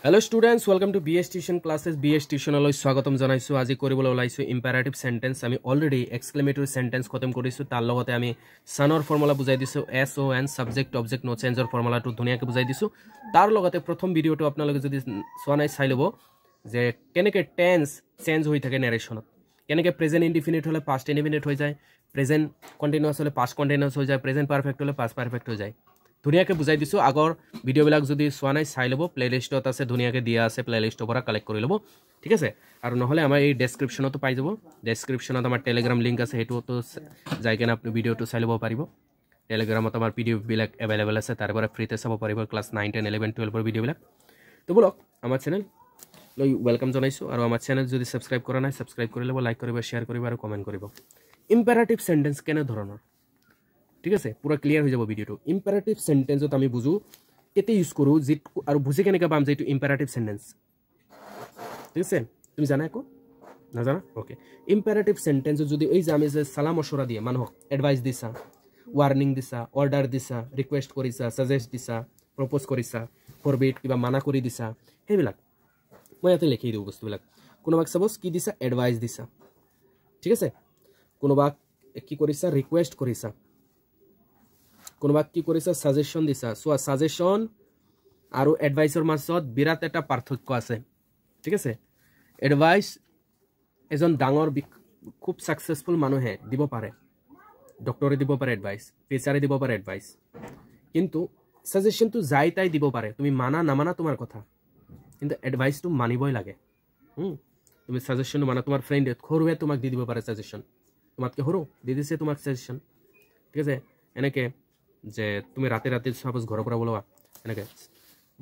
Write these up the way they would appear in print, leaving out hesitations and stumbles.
Hello students, welcome to BS Tuition classes. BS Tuition aloi swagatom janaisu. Aji koribole olaisu imperative sentence. Ami already exclamatory sentence khotem korisu. Tar logote ami sonor formula bujai disu. SON subject object no change or formula to dhuniya ke bujai disu. Tar logote prothom video to apnaloge jodi soa nai sai lobo je keneke tense change hoi thake narration. Keneke present indefinite hole past indefinite hoi jay, present continuous hole past continuous hoi jay, present perfect hole past perfect hoi jay. ধুনিয়াকে বুজাই দিছো আগৰ video বিলাক যদি সোৱা নাই চাই লব প্লেলিষ্টত আছে ধুনিয়াকে দিয়া আছে প্লেলিষ্টৰ পৰা কালেক্ট কৰি লব ঠিক আছে আৰু নহলে আমাৰ এই ডেসক্ৰিপচনতো পাই যাব ডেসক্ৰিপচনত আমাৰ টেলিগ্ৰাম লিংক আছে হেতুটো যাই কেনে আপুনি ভিডিওটো চাই লব পাৰিব টেলিগ্ৰামত আমাৰ পিডিএফ বিলাক अवेलेबल আছে তাৰ পৰা ফ্ৰীতে চাব পাৰিব ক্লাস 9 10 11 12 ৰ ভিডিও বিলাক তো বলক আমাৰ চেনেল লৈ ওয়েলকাম জনাইছো আৰু আমাৰ চেনেল যদি সাবস্ক্ৰাইব কৰা নাই সাবস্ক্ৰাইব কৰি লব লাইক কৰিব শেয়াৰ কৰিব আৰু কমেন্ট কৰিব ইম্পেৰাটিভ সেন্টেন্স কেনে ধৰণৰ ঠিক আছে পুরা ক্লিয়ার হয়ে যাব ভিডিওটো ইম্পেরাটিভ সেন্টেন্সত আমি বুঝু কেতে ইউজ করু জিত আর বুঝি কেনেকা পাম যে এটো ইম্পেরাটিভ সেন্টেন্স ঠিক আছে তুমি জানা একো না জানা ওকে ইম্পেরাটিভ সেন্টেন্স যদি এই যে আমি যে সালাম মশওরা দিয়ে মানুহক এডভাইস দিছা ওয়ার্নিং দিছা অর্ডার দিছা রিকোয়েস্ট কৰিছা সাজেস্ট দিছা প্ৰপোজ কৰিছা ফৰবিড কিবা মানা কৰি দিছা হেবিলাক মই ইয়াতে লিখি দিও বস্তুবিলাক কোনোবাক সাপোজ কি দিছা এডভাইস দিছা ঠিক আছে কোনোবাক কি কৰিছা ৰিকোয়েস্ট কৰিছা কোনোবাক কি কৰিছা সাজেশন দিছা সো সাজেশন আৰু এডভাইসৰ মাজত বিৰাট এটা পাৰ্থক্য আছে ঠিক আছে এডভাইস এজন ডাঙৰ খুব সাকসেসফুল মানুহে দিব পাৰে ডক্টৰে দিব পাৰে এডভাইস টিচাৰে দিব পাৰে এডভাইস কিন্তু সাজেশনটো যাই তাই দিব পাৰে তুমি মানা না মানা তোমাৰ কথা কিন্তু এডভাইসটো মানিবই লাগে তুমি সাজেশন মানা তোমাৰ ফ্ৰেন্ড খৰুৱে তোমাক দি দিব পাৰে সাজেশন তোমাতকে হৰো দি দিছে তোমাক সাজেশন ঠিক আছে এনেকে যে তুমি ৰাতে ৰাতে সাপোজ ঘৰৰ পৰা বলবা এনেকে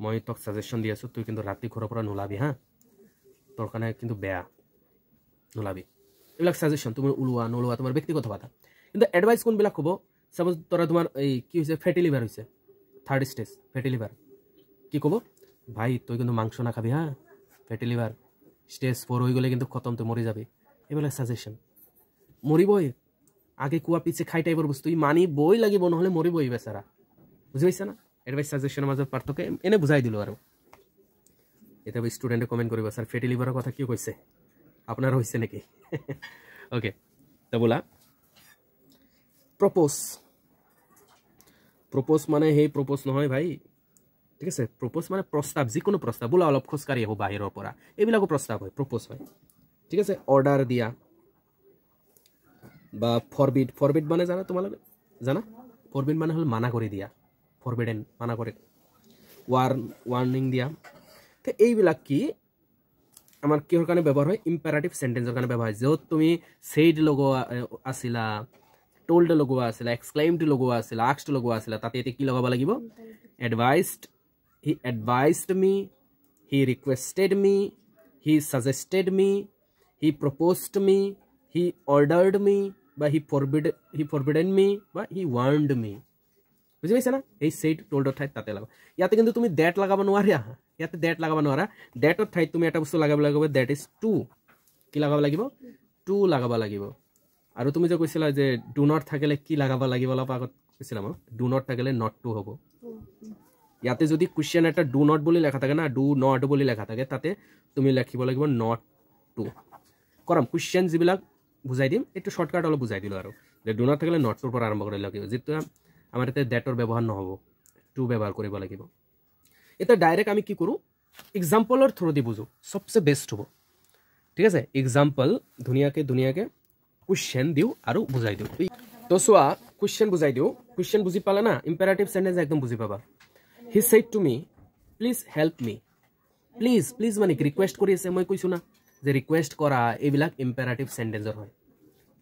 মই তোক সাজেশন দি আছো তুই কিন্তু ৰাতি ঘৰৰ পৰা নোলাবি হা তোৰ কাৰণে কিন্তু বেয়া নোলাবি এইবিলাক সাজেশন তুমি উলুৱা নোলুৱা তোমাৰ ব্যক্তিগত কথা কিন্তু এডভাইস কোনবিলাক হ'ব সাপোজ তোৰা তোমাৰ এই কি হৈছে ফ্যাটি লিভার হৈছে থার্ড স্টেজ ফ্যাটি লিভার কি কব ভাই তুই কিন্তু মাংস না খাবি হা ফ্যাটি লিভার স্টেজ 4 হৈ গলে কিন্তু খতম তুই মৰি যাবি এইবিলাক সাজেশন মৰিবই আগে কুয়া পিছে খাই টাইপৰ বস্তু মানি বই লাগিব নহলে মৰিবই বেচাৰা বুজি পাইছা না এডভাইস সাজেশনৰ মাজত পাৰ্থক্য এনে বুজাই দিলো আৰু এটা ষ্টুডেন্টে কমেন্ট কৰিব স্যাৰ ফ্যাটি লিভাৰৰ কথা কি কৈছে আপোনাৰ হৈছে নেকি ওকে তো বলা প্রপোজ প্রপোজ মানে হেই প্রপোজ নহয় ভাই ঠিক আছে প্রপোজ মানে প্রস্তাব যিকোনো প্রস্তাব বলা অলপ খোজকাৰি হ'ব বাহিৰৰ পৰা এইবিলাকো প্ৰস্তাৱ হয় প্ৰপোজ হয় ঠিক আছে অৰ্ডাৰ দিয়া বা ফৰবিড মানে জানা তোমালোকে জানা ফৰবিড মানে হল মানা কৰি দিয়া ফৰবিডেন মানা কৰে ওয়াৰ্নিং দিয়া তো এইবিলাক কি আমাৰ কিহৰ কাৰণে ব্যৱহাৰ হয় ইম্পেৰাটিভ সেন্টেন্সৰ কাৰণে ব্যৱহাৰ হয় যত তুমি সেইড লগোৱা আছিলা টোল্ড লগোৱা আছিলা এক্সক্লেইমড লগোৱা আছিলা আস্কড লগোৱা আছিলা তাতে এতে কি লগাব লাগিব he advised me he requested me he suggested me he proposed me he ordered me বা he forbidden me বা he warned me বুঝি পাইছা না এই said told ঠাইত তাতে লাগা ইয়াতে কিন্তু তুমি that লাগাব নোৱাৰা ইয়াতে that লাগাব নোৱাৰা that ঠাইত তুমি এটা বস্তু লাগাব লাগিব that is to কি লাগাব লাগিব to লাগাব লাগিব আৰু তুমি যে কৈছিলা যে do not থাকিলে কি লাগাব লাগিব অলপ আগত কৈছিলাম do not থাকিলে not to হ'ব ইয়াতে যদি কোৱেশ্চন এটা do not বুলি লেখা থাকে না do not বুলি লেখা থাকে তাতে তুমি লিখিব লাগিব not to কৰাম কোৱেশ্চন যিবিলাক বুজাই দিম এটো শৰ্টকাট হলো বুজাই দিলো আৰু যে ডু নট থাকিলে নট পৰা আৰম্ভ কৰি লাগিব যেটো আমাৰ এতে দ্যাটৰ ব্যৱহাৰ নহব টু ব্যৱহাৰ কৰিব লাগিব এটা ডাইৰেক্ট আমি কি কৰো এক্সাম্পলৰ থ্ৰু দি বুজো সবচে বেস্ট হ'ব ঠিক আছে এক্সাম্পল ধুনিয়াকে কোৱেশ্চন দিও আৰু বুজাই দিও তো সোৱা কোৱেশ্চন বুজাই দিও কোৱেশ্চন বুজি পালা না ইম্পেৰাটিভ সেন্টেন্স একদম বুজি পাবা he said to me please help me please মানে ৰিকুৱেষ্ট কৰি আছে মই কৈছো না যে ৰিকোয়েস্ট কৰা এইবিলাক ইম্পেৰাটিভ সেন্টেন্সৰ হয়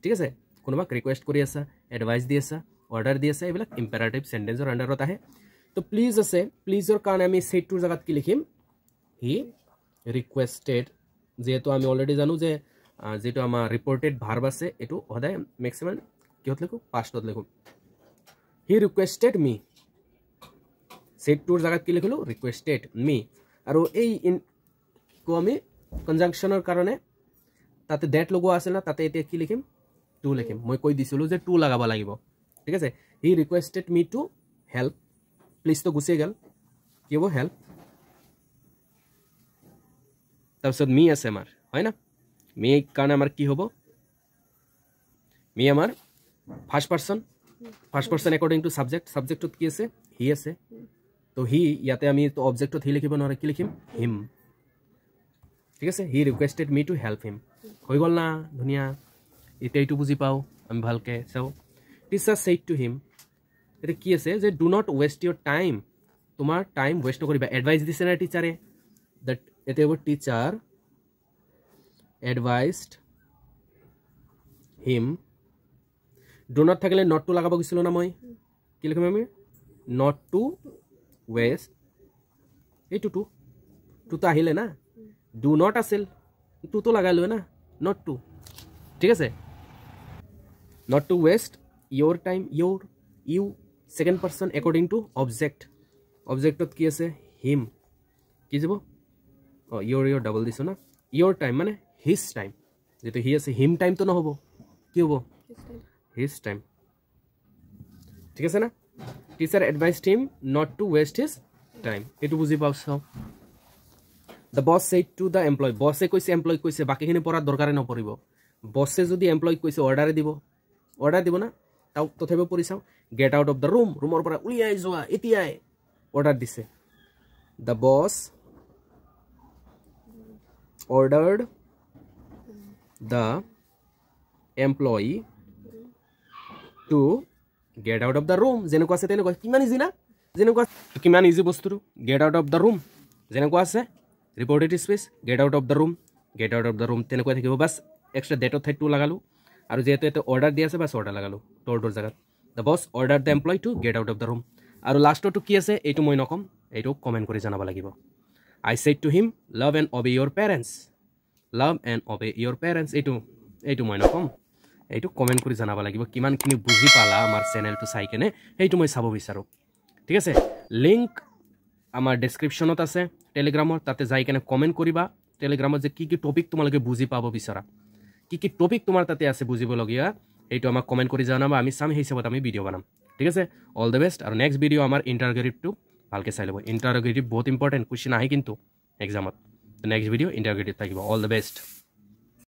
ঠিক আছে কোনোবাক ৰিকোয়েস্ট কৰি আছা এডভাইস দি আছা অৰ্ডাৰ দি আছা এইবিলাক ইম্পেৰাটিভ সেন্টেন্সৰ আন্ডাৰত আহে তো প্লিজ আছে প্লিজৰ কাৰণে আমি সেটটোৰ জায়গাত কি লিখিম হি ৰিকোয়েস্টেড যেহেতু আমি অলৰেডি জানো যে যেটো আমাৰ ৰিপোৰ্টেড ভার্ব আছে এটো সদায় ম্যাক্সিমাম কিহত লিখো পাস্টত লিখো হি রিকোয়েস্টেড মি সেটটোৰ জায়গাত কি লিখিলো ৰিকোয়েস্টেড মি আৰু এই কো আমি কনজাংশনৰ কাৰণে তাতে দ্যাট লগোৱা আছে না তাতে এতিয়া কি লিখিম টু লিখিম মই কৈ দিছিলো যে টু লাগাব লাগিব ঠিক আছে he requested me to help please তো গুছি গেল কি হ'ব হেল্প তাৰপিছত মি আছে আমাৰ হয় না মি কাৰণে আমাৰ কি হ'ব মি আমাৰ ফাৰ্ষ্ট পাৰ্সন একৰ্ডিং টু সাবজেক্টত কি আছে হি আছে তো হি ইয়াতে আমি তো অবজেক্টত হি লিখিব নোৱাৰে কি লিখিম হিম ঠিক আছে he requested me to help him হৈ গ'ল না ধুনীয়া এতিয়া এইটো বুজি পাওঁ আমি ভালকৈ চাওঁ টিচাৰ ছেইড টু হিম এতিয়া কি আছে যে do not waste your time তোমাৰ টাইম ৱেষ্ট নকৰিবা এডভাইচ দিছে না টিচাৰে দ্যাট এতিয়া হ'ব teacher advised him do not থাকিলে নট টু লগাব গৈছিলোঁ না মই কি লিখিম আমি নট টু ৱেষ্ট এইটো টুটো আহিলে না ডু নট আছিল টুটো লগালোঁ না নট টু ঠিক আছে not to waste your time you second person according to অবজেক্টত কি আছে হিম কি যাব ইয়ৰ ডাবল দিছোঁ না ইয়ৰ টাইম মানে হিজ টাইম যেটো হি আছে হিম টাইমটো নহ'ব কি হ'ব হিজ টাইম ঠিক আছে না teacher advised him not to waste his time এইটো বুজি পাওঁ চাওঁ the boss said to the employ বছে কৈছে এমপ্লয়ক কৈছে বাকীখিনি পঢ়াৰ দৰকাৰে নপৰিব বছে যদি এমপ্লয়ক কৈছে অৰ্ডাৰ দিব না তাও তথাপিও পঢ়ি চাওঁ গেট আউট অফ দ্য ৰুমৰ পৰা উলিয়াই যোৱা এতিয়াই অৰ্ডাৰ দিছে the boss ordered the employee to get out of the room যেনেকুৱা আছে তেনেকুৱা কিমান ইজি না যেনেকুৱা কিমান ইজি বস্তুটো get out of the room যেনেকুৱা আছে reported space get out of the room তেনেকুৱা থাকিব বাস এক্সট্ৰা ডেটৰ ঠাইত টু লগালোঁ আৰু যেহেতু এটা অৰ্ডাৰ দি আছে বাস অৰ্ডাৰ লগালোঁ তোৰ জেগাত the boss order the employee to get out of the room আৰু লাষ্টটো কি আছে এইটো মই নকম এইটো কমেণ্ট কৰি জনাব লাগিব I said to him, love and obey your parents. এইটো মই নকম এইটো কমেণ্ট কৰি জনাব লাগিব কিমানখিনি বুজি পালা আমাৰ চেনেলটো চাই কেনে সেইটো মই চাব বিচাৰোঁ ঠিক আছে লিংক আমাৰ ডেছক্ৰিপশ্যনত আছে টেলিগ্ৰামৰ তাতে যাই কেনে কমেণ্ট কৰিবা টেলিগ্ৰামত যে কি টপিক তোমালোকে বুজি পাব বিচাৰা কি টপিক তোমাৰ তাতে আছে বুজিবলগীয়া এইটো আমাক কমেণ্ট কৰি জনাবা আমি চাম সেই হিচাপত আমি ভিডিঅ' বনাম ঠিক আছে অল দ্য বেষ্ট আৰু নেক্সট ভিডিঅ' আমাৰ ইণ্টাৰগ্ৰেটিভটো ভালকৈ চাই ল'ব ইণ্টাৰগ্ৰেটিভ বহুত ইম্পৰ্টেণ্ট কুৱেশ্যন আহে কিন্তু এক্সামত নেক্সট ভিডিঅ' ইণ্টাৰগ্ৰেটিভ থাকিব অল দ্য বেষ্ট